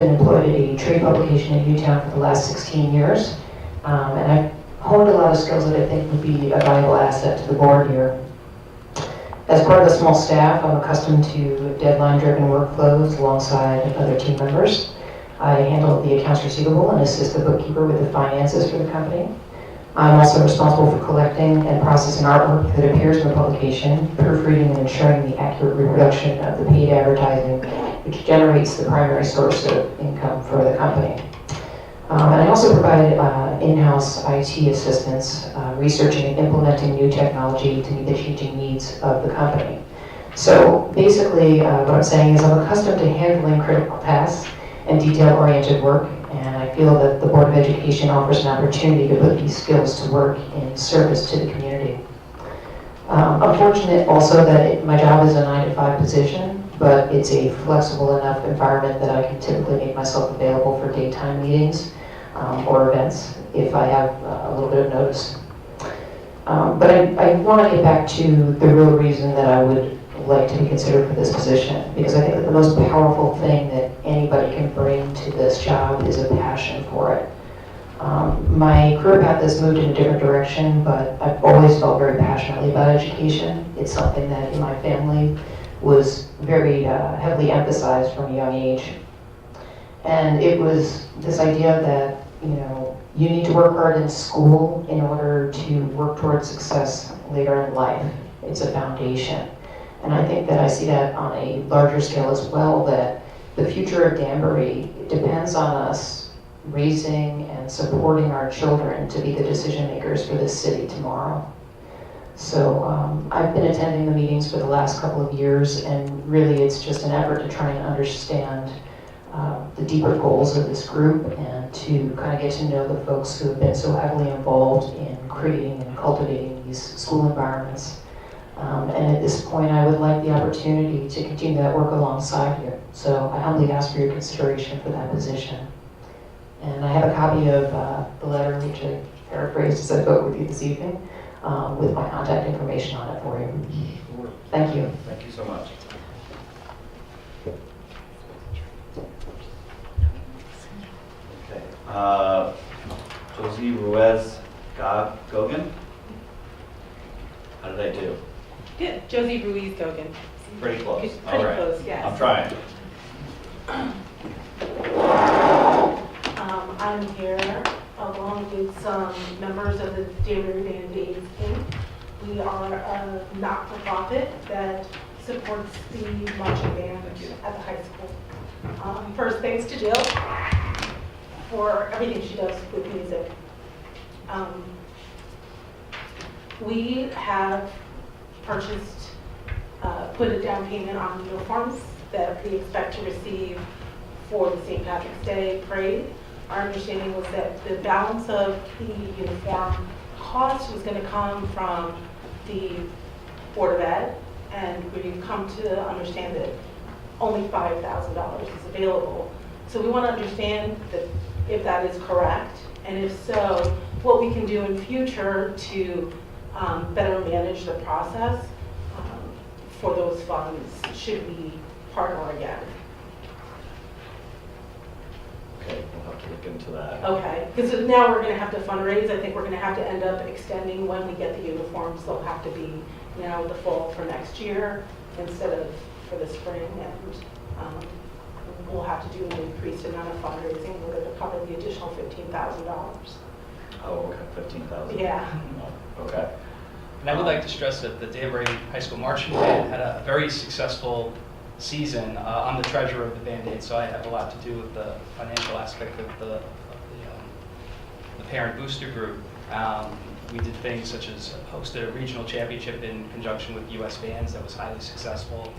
been employed at a trade publication in Newtown for the last 16 years, and I've honed a lot of skills that I think would be a valuable asset to the board here. As part of the small staff, I'm accustomed to deadline-driven workflows alongside other team members. I handle the accounts receivable and assist the bookkeeper with the finances for the company. I'm also responsible for collecting and processing artwork that appears in the publication, proofreading and ensuring the accurate reproduction of the paid advertising, which generates the primary source of income for the company. And I also provide in-house IT assistance, researching and implementing new technology to meet the changing needs of the company. So basically, what I'm saying is I'm accustomed to handling critical tasks and detail-oriented work, and I feel that the Board of Education offers an opportunity to put these skills to work in service to the community. I'm fortunate also that my job is a 9-to-5 position, but it's a flexible enough environment that I can typically make myself available for daytime meetings or events if I have a little bit of notice. But I want to get back to the real reason that I would like to be considered for this position, because I think that the most powerful thing that anybody can bring to this job is a passion for it. My career path has moved in a different direction, but I've always felt very passionately about education. It's something that in my family was very heavily emphasized from a young age. And it was this idea that, you need to work hard in school in order to work towards success later in life. It's a foundation. And I think that I see that on a larger scale as well, that the future of Danbury depends on us raising and supporting our children to be the decision makers for this city tomorrow. So I've been attending the meetings for the last couple of years, and really it's just an effort to try and understand the deeper goals of this group and to kind of get to know the folks who have been so heavily involved in creating and cultivating these school environments. And at this point, I would like the opportunity to continue that work alongside you. So I humbly ask for your consideration for that position. And I have a copy of the letter, which I paraphrased as I spoke with you this evening, with my contact information on it for you. Thank you. Thank you so much. Okay. Josie Ruiz Gogan. How did I do? Good. Josie Ruiz Gogan. Pretty close. Pretty All right. close, yes. I'm trying. I'm here along with some members of the Danbury Band Days Inc. We are a not-for-profit that supports the marching band at the high school. First, thanks to Jill for everything she does with music. We have purchased, put a down payment on uniforms that we expect to receive for the St. Patrick's Day parade. Our understanding was that the balance of the uniform cost was going to come from the Board of Ed, and we've come to understand that only $5,000 is available. So we want to understand that if that is correct, and if so, what we can do in future to better manage the process for those funds should we partner again. Okay, we'll have to look into that. Okay, because now we're going to have to fundraise. I think we're going to have to end up extending when we get the uniforms. They'll have to be now the fall for next year instead of for the spring, and we'll have to do an increased amount of fundraising in order to cover the additional $15,000. Oh, okay, 15,000. Yeah. Okay. And I would like to stress that the Danbury High School Marching Band had a very successful season. I'm the treasurer of the Band-Aid, so I have a lot to do with the financial aspect of the parent booster group. We did things such as hosted a regional championship in conjunction with U.S. bands that was highly successful.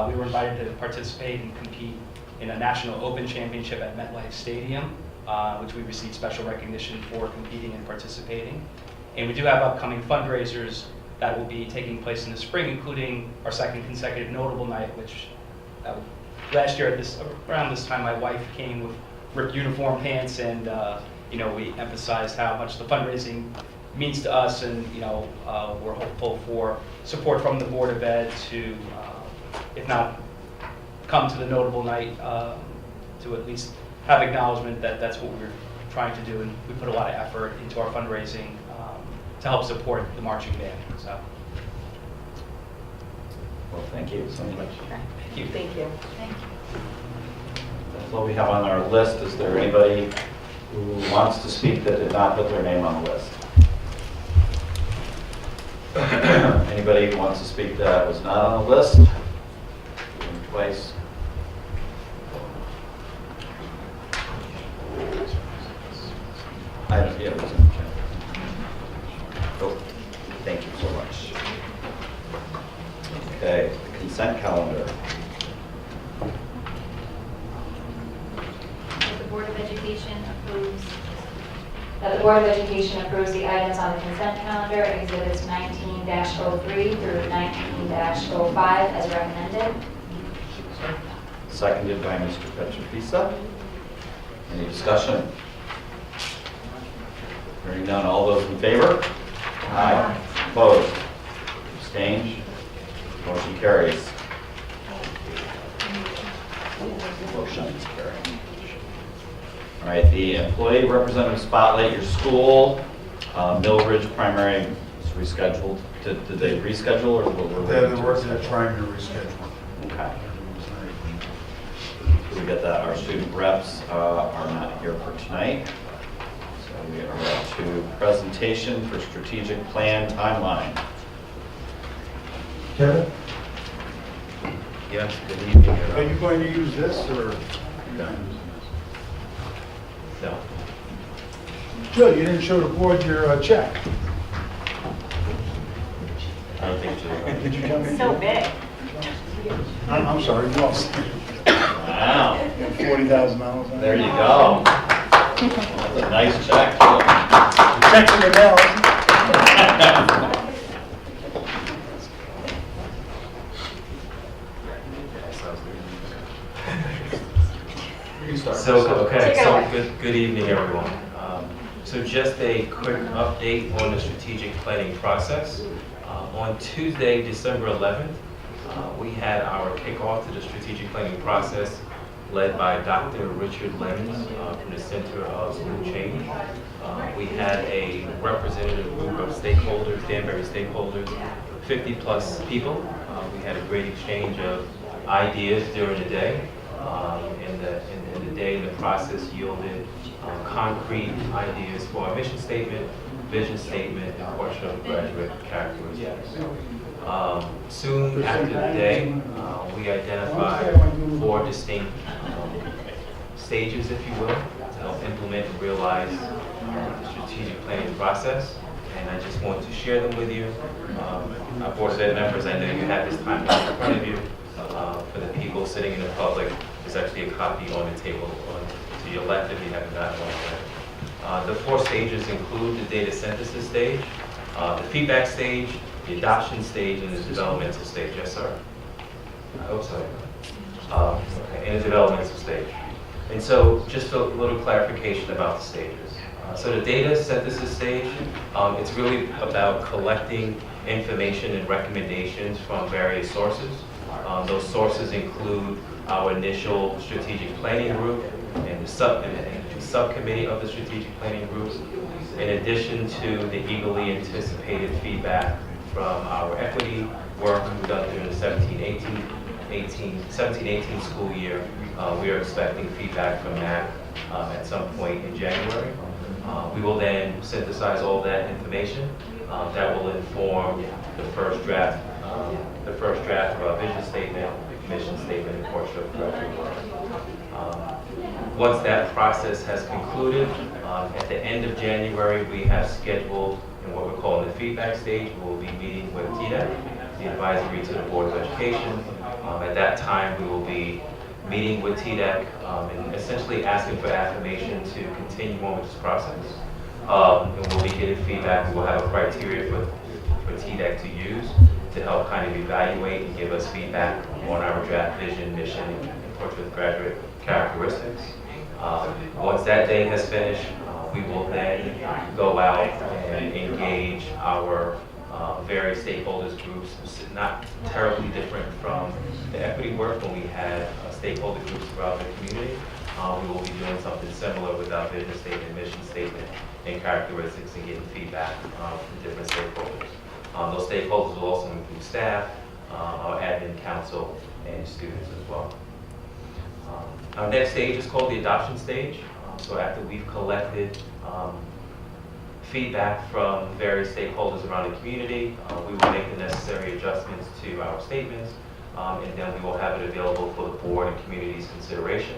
We were invited to participate and compete in a national open championship at MetLife Stadium, which we received special recognition for competing and participating. And we do have upcoming fundraisers that will be taking place in the spring, including our second consecutive notable night, which last year around this time, my wife came with ripped uniform pants, and we emphasized how much the fundraising means to us, and we're hopeful for support from the Board of Ed to, if not come to the notable night, to at least have acknowledgement that that's what we're trying to do, and we put a lot of effort into our fundraising to help support the marching band. So, Well, thank you so much. thank you. Thank you. That's what we have on our list. Is there anybody who wants to speak that did not put their name on the list? Anybody who wants to speak that was not on the list? Twice. I don't, yeah, it was in the chat. Oh, thank you so much. Okay, the consent calendar. The Board of Education approves. That the Board of Education approves the items on the consent calendar, exhibits 19-03 through 19-05 as recommended. Seconded by Mr. Petrofisa. Any discussion? Hearing none, all those in favor? Aye. Opposed? Abstained? Motion carries. Motion is carried. All right, the employee representative spotlight, your school, Millridge primary is rescheduled. Did they reschedule or what were They're trying to reschedule. Okay. So we get that. Our student reps are not here for tonight. So we are up to presentation for strategic plan timeline. Kevin, Yes, good evening. are you going to use this or? No. Joe, you didn't show the board your check. I don't think so. Did you tell me? So big. I'm sorry, you lost. Wow. $40,000. There you go. That's a nice check, too. Check's in the mail. Good evening, everyone. So just a quick update on the strategic planning process. On Tuesday, December 11th, we had our kickoff to the strategic planning process led by Dr. Richard Lemons from the Center of School Change. We had a representative group of stakeholders, Danbury stakeholders, 50 plus people. We had a great exchange of ideas during the day. And the day, the process yielded concrete ideas for our mission statement, vision statement, and portrait of graduate characteristics. Soon after the day, we identified 4 distinct stages, if you will, to help implement and realize the strategic planning process. And I just want to share them with you. Our Board of Ed members, I know you have this time in front of you. For the people sitting in the public, there's actually a copy on the table to your left if you haven't gotten one yet. The 4 stages include the data synthesis stage, the feedback stage, the adoption stage, and the developmental stage. Yes, sir? I hope so. Okay, and the developmental stage. And so just a little clarification about the stages. So the data synthesis stage, it's really about collecting information and recommendations from various sources. Those sources include our initial strategic planning group and the subcommittee of the strategic planning group, in addition to the eagerly anticipated feedback from our equity work we've done during the 17-18 school year. We are expecting feedback from that at some point in January. We will then synthesize all that information that will inform the first draft of our vision statement, mission statement, and portrait of graduate work. Once that process has concluded, at the end of January, we have scheduled in what we're calling the feedback stage. We'll be meeting with TDEC, the advisory to the Board of Education. At that time, we will be meeting with TDEC and essentially asking for affirmation to continue on with this process. And we'll be getting feedback. We'll have a criteria for TDEC to use to help kind of evaluate and give us feedback on our draft vision, mission, and portrait of graduate characteristics. Once that day has finished, we will then go out and engage our various stakeholders groups, not terribly different from the equity work when we had stakeholder groups throughout the community. We will be doing something similar with our vision statement, mission statement, and characteristics, and getting feedback from different stakeholders. Those stakeholders will also include staff, our admin council, and students as well. Our next stage is called the adoption stage. So after we've collected feedback from various stakeholders around the community, we will make the necessary adjustments to our statements, and then we will have it available for the board and community's consideration.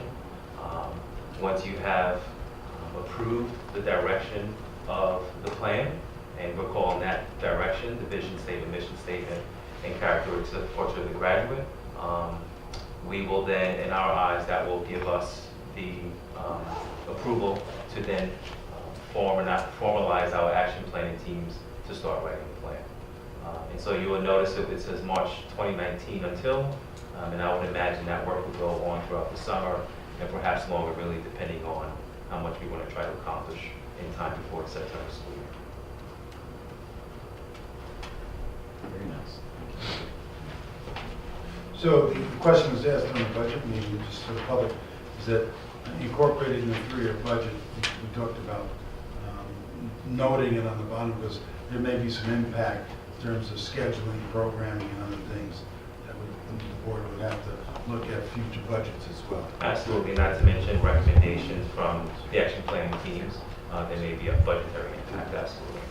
Once you have approved the direction of the plan, and we're calling that direction the vision statement, mission statement, and characteristics of portrait of the graduate, we will then, in our eyes, that will give us the approval to then formalize our action planning teams to start writing the plan. And so you will notice that it says March 2019 until, and I would imagine that work will go on throughout the summer and perhaps longer, really depending on how much we want to try to accomplish in time before the September school year. Very nice. So the question was asked on the budget meeting, just to the public, is that incorporated in the three-year budget, we talked about noting it on the bottom, because there may be some impact in terms of scheduling, programming, and other things that the board would have to look at future budgets as well. Absolutely, not to mention recommendations from the action planning teams. There may be a budgetary impact, absolutely.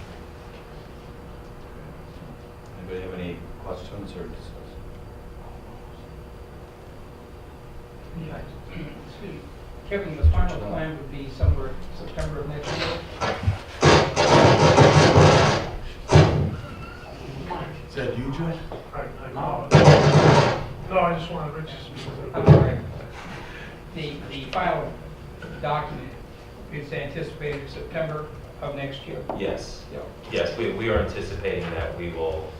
Anybody have any questions or discussion? Yeah, excuse me. Kevin, the final plan would be somewhere September of next year? Is that you, Joe? No, I just wanted Rich to speak. I'm sorry. The final document is anticipated September of next year? Yes. Yeah. Yes, we are anticipating that we will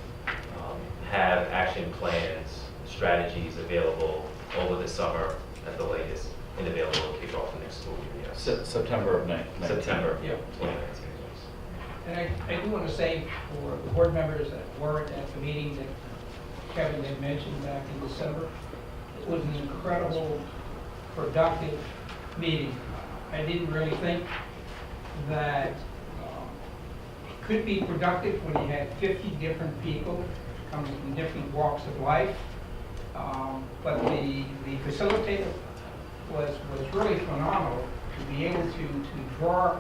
have action plans, strategies available over the summer at the latest, and available to kick off the next school year, yes. September of 19. September Yeah. 2019, yes. And I do want to say for the board members that weren't at the meeting that Kevin had mentioned back in December, it was an incredible, productive meeting. I didn't really think that it could be productive when you had 50 different people coming from different walks of life. But the facilitator was really phenomenal to be able to draw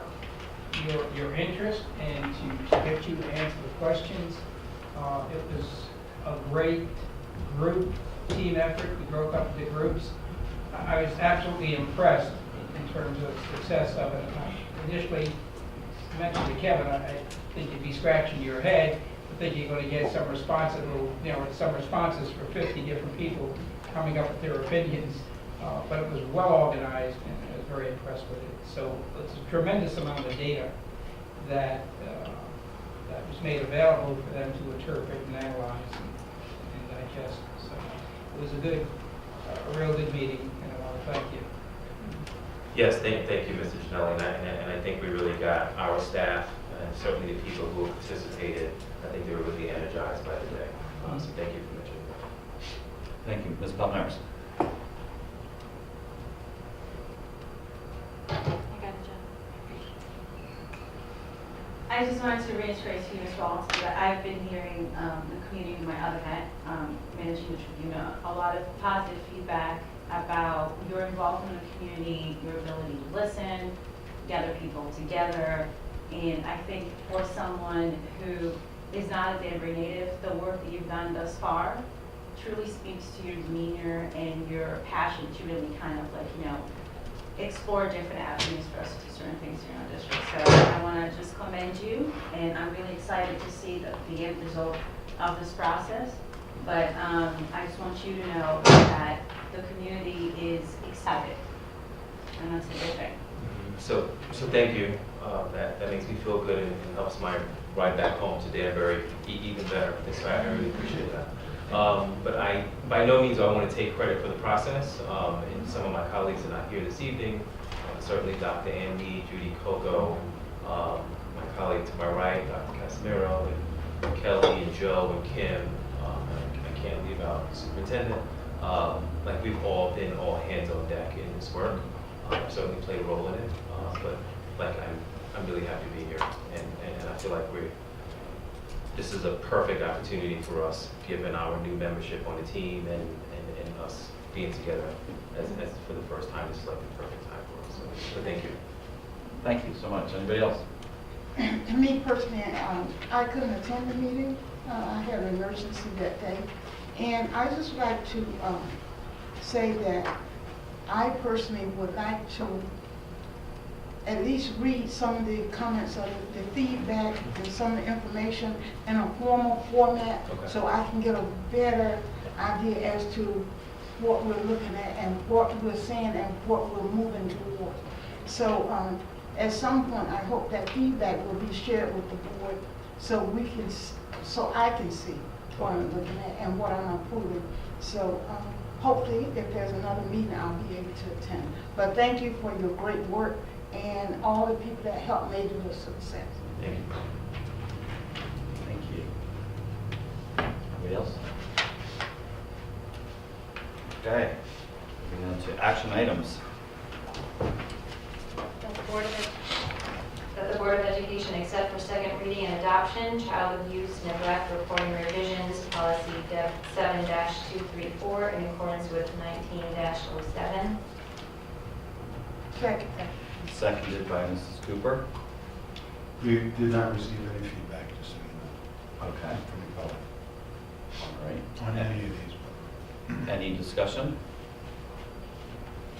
your interest and to get you to answer the questions. It was a great group, team effort. We broke up into groups. I was absolutely impressed in terms of success of it. I initially mentioned to Kevin, I think you'd be scratching your head. I think you're going to get some responses for 50 different people coming up with their opinions. But it was well organized, and I was very impressed with it. So it's a tremendous amount of data that was made available for them to interpret and analyze and digest. So it was a real good meeting, and I want to thank you. Yes, thank you, Mr. Janelli, and I think we really got our staff, and certainly the people who participated, I think they were really energized by the day. So thank you for mentioning that. Thank you. Ms. Palmares. I just wanted to reiterate to you as well, so that I've been hearing the community in my other hat, managing the Tribune, a lot of positive feedback about your involvement in the community, your ability to listen, gather people together, and I think for someone who is not a Danbury native, the work that you've done thus far truly speaks to your demeanor and your passion to really kind of explore different avenues for us to do certain things here in our district. So I want to just commend you, and I'm really excited to see the end result of this process. But I just want you to know that the community is excited, and that's a good thing. So thank you. That makes me feel good and helps my ride back home to Danbury even better. So I really appreciate that. But by no means do I want to take credit for the process. And some of my colleagues are not here this evening. Certainly Dr. Ann Lee, Judy Coco, my colleague to my right, Dr. Casimiro, and Kelly, and Joe, and Kim. I can't leave out the superintendent. Like we've all been all hands on deck in this work. certainly played a role in it. But like, I'm really happy to be here, and I feel like this is a perfect opportunity for us, given our new membership on the team and us being together as for the first time. This is like the perfect time for us. So thank you. Thank you so much. Anybody else? Me personally, I couldn't attend the meeting. I had an emergency that day. And I just like to say that I personally would like to at least read some of the comments of the feedback and some of the information in a formal format, Okay. so I can get a better idea as to what we're looking at and what we're saying and what we're moving toward. So at some point, I hope that feedback will be shared with the board so we can, so I can see what I'm looking at and what I'm approving. So hopefully, if there's another meeting, I'll be able to attend. But thank you for your great work and all the people that helped make it a success. Thank you. Thank you. Anybody else? Okay, moving on to action items. That the Board of Education accept for second reading and adoption child abuse, neglect, reporting revisions, policy 7-234 in accordance with 19-07. Second. Seconded by Mrs. Cooper. We did not receive any feedback, just so you know, Okay, from the public all right. on any of these. Any discussion?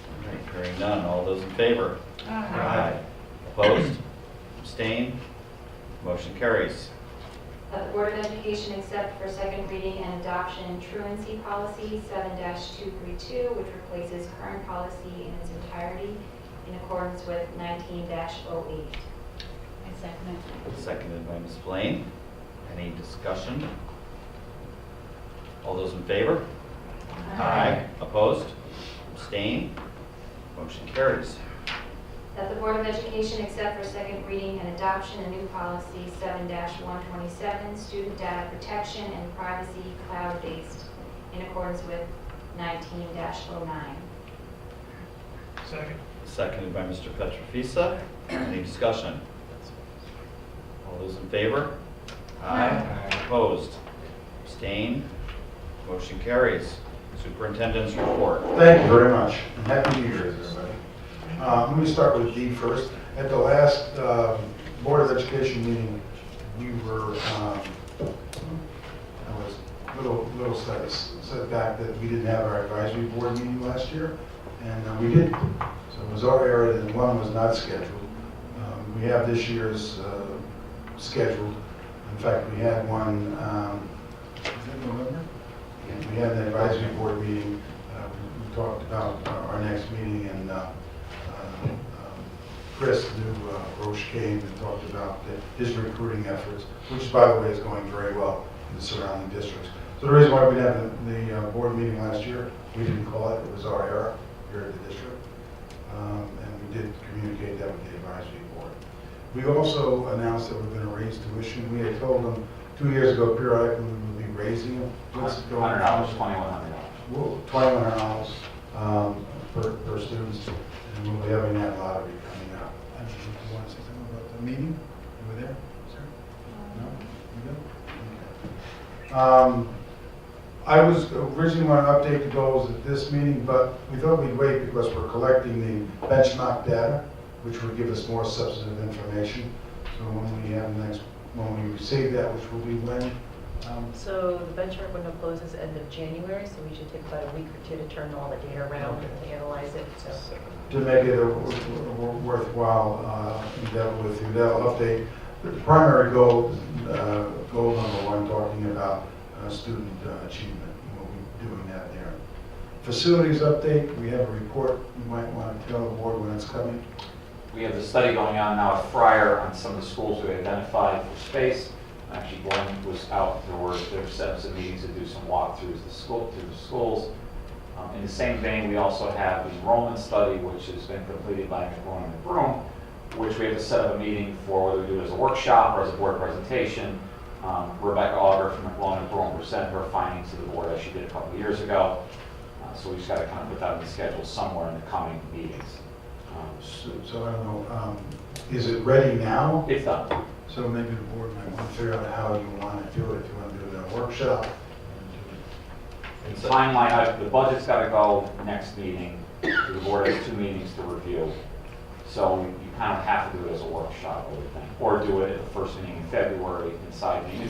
All right, hearing none. All those in favor? Aye. Opposed? Abstained? Motion carries. That the Board of Education accept for second reading and adoption truancy policy 7-232, which replaces current policy in its entirety in accordance with 19-08. I second it. Seconded by Ms. Blaine. Any discussion? All those in favor? Opposed? Abstained? Motion carries. That the Board of Education accept for second reading and adoption a new policy 7-127, student data protection and privacy cloud-based in accordance with 19-09. Second. Seconded by Mr. Petrofisa. Any discussion? All those in favor? Opposed? Abstained? Motion carries. Superintendent's report. Thank you very much, and Happy New Year, everybody. Let me start with D first. At the last Board of Education meeting, we were, I was a little set back that we didn't have our advisory board meeting last year, and we did. So it was our area that one was not scheduled. We have this year's scheduled. In fact, we had one, was it November? We had an advisory board meeting. We talked about our next meeting, and Chris knew Roche came and talked about his recruiting efforts, which, by the way, is going very well in the surrounding districts. So the reason why we didn't have the board meeting last year, we didn't call it. It was our error here at the district, and we did communicate that with the advisory board. We also announced that we're going to raise tuition. We had told them 2 years ago periodically we would be raising them. $100, $2,100. Well, $2,100 per student, and we'll be having that lottery coming up. I don't know if you want to say something about the meeting? You were there, sir? No? You good? Okay. I was originally going to update the goals at this meeting, but we thought we'd wait because we're collecting the benchmark data, which will give us more substantive information. So when we receive that, which will be when? So the benchmark window closes end of January, so we should take about a week or two to turn all the data around and analyze it, so. To make it a worthwhile endeavor with you, that'll update. The primary goal number one, talking about student achievement, we'll be doing that there. Facilities update, we have a report. You might want to tell the board when it's coming. We have the study going on now at Friar on some of the schools we identified for space. Actually, Glenn was out, there were some meetings to do some walkthroughs to the schools. In the same vein, we also have the enrollment study, which has been completed by McGraw and Broom, which we have to set up a meeting for, whether we do it as a workshop or as a board presentation. Rebecca Auger from McGraw and Broom presented her findings to the board as she did a couple of years ago. So we just got to kind of put that on the schedule somewhere in the coming meetings. So I don't know, is it ready now? It's done. So maybe the board might want to figure out how you want to do it. If you want to do it in a workshop. The timeline, the budget's got to go next meeting. The board has 2 meetings to review. So you kind of have to do it as a workshop, I would think. Or do it at the first meeting in February, inside meeting.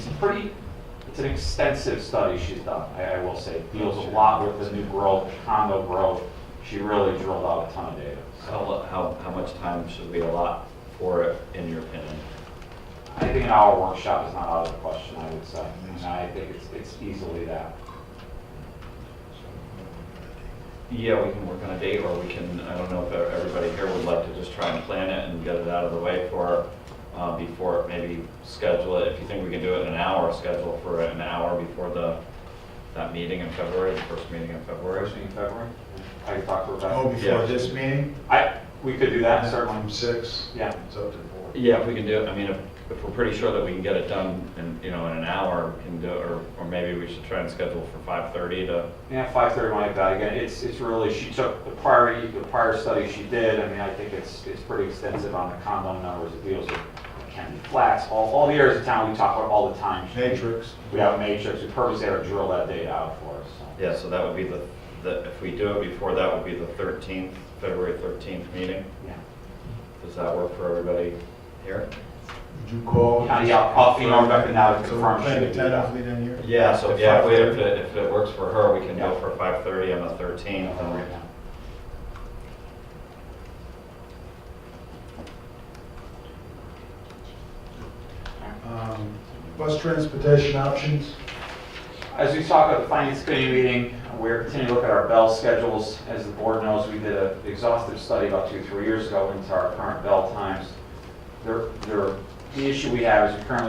It's an extensive study she's done, I will say. It deals a lot with the new growth, condo growth. She really drilled out a ton of data. How much time should we allot for it, in your opinion? I think an hour workshop is not out of the question, I would say. And I think it's easily that. Yeah, we can work on a date, or we can, I don't know if everybody here would like to just try and plan it and get it out of the way before maybe schedule it. If you think we can do it in an hour, schedule for an hour before that meeting in February, the first meeting in February. First meeting in February? I talked to her about Oh, it. before Yeah. this meeting? We could do that, certainly. From 6? Yeah. It's up to the board. Yeah, if we can do it, I mean, if we're pretty sure that we can get it done in, in an hour, we can do it, or maybe we should try and schedule for 5:30 to. Yeah, 5:30 might be bad. Again, it's really, she took the prior study she did. I mean, I think it's pretty extensive on the condo numbers. It deals with Kennedy Flats, all the areas of town we talk about all the time. Matrix. We have a matrix. We purposely had to drill that data out for us. So. Yeah, so that would be if we do it before, that would be the 13th, February 13th meeting. Yeah. Does that work for everybody here? Would you call? Yeah, I'll email Rebecca now to So confirm. we're playing she- tentatively then here? Yeah, so At yeah, 5:30? if it works for her, we can do Yeah. it for 5:30 on the 13th. Right And now. Bus transportation options? As we talked at the Finance Committee meeting, we're continuing to look at our bell schedules. As the board knows, we did an exhaustive study about 2-3 years ago into our current bell times. The issue we have is we currently